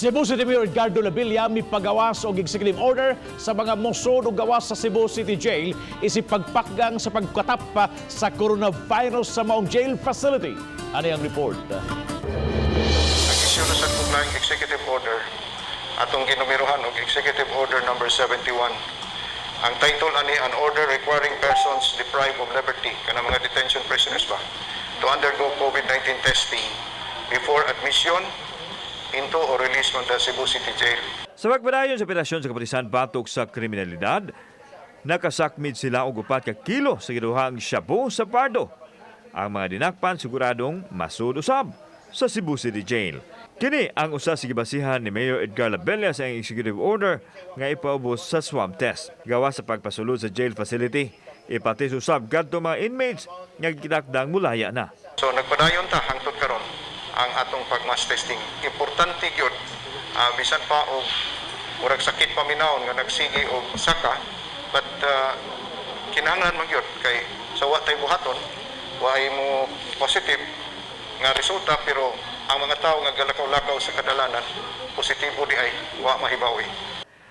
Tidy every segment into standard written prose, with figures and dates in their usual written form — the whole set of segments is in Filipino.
Cebu City Mayor Edgardo Labella may pagawas og executive order sa mga Mosulod ug Gawas sa Cebu City Jail isip pagpakgang sa pagkatap sa coronavirus sa maong jail facility. Ano ang report? Nag-issue na sa Bag-ong Executive Order atong ginumerohan og Executive Order number 71. Ang title ani an order requiring persons deprived of liberty kana mga detention prisoners ba to undergo COVID-19 testing before admission into or release from the Cebu City Jail. Sa pagpadayon sa operasyon sa kapulisan batok sa kriminalidad, nakasakmid sila og 4 ka kilo sa giduhang shabu sa Pardo. Ang mga dinakpan siguradong masud-usab sa Cebu City Jail. Kini ang usa sa gibasihan ni Mayor Edgardo Labella sa executive order nga ipaubos sa swab test. Gawas sa pagpasulod sa jail facility, ipatis usab kadto mga inmates nga gitakdang mulaya na. So nagpadayon ta hangtod karon ang atong pag-mass testing. Importante gyud bisan pa og murag sakit paminawon nga nagsigi og saka, but kinahanglan man gyud kay sa wa tay buhaton wa mo positive nga resulta, pero ang mga tao nga galakaw-lakaw sa kadalanan positibo di ay wa mahibawi.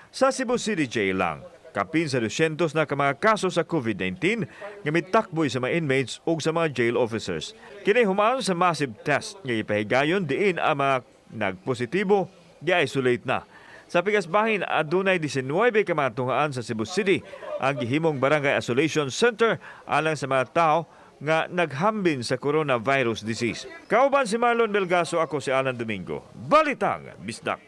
Sa Cebu City Jail lang, kapin sa 200 na ka mga kaso sa COVID-19 nga mitakboy sa mga inmates ug sa mga jail officers. Kini humaan sa massive test nga ipahigayon diin ang mga nagpositibo gi-isolate na. Sa pigasbahin, adunay 19 ka mga tunghaan sa Cebu City ang gihimong barangay isolation center alang sa mga tao nga naghambin sa coronavirus disease. Kauban si Marlon Belgaso, ako si Alan Domingo. Balitang Bisdak.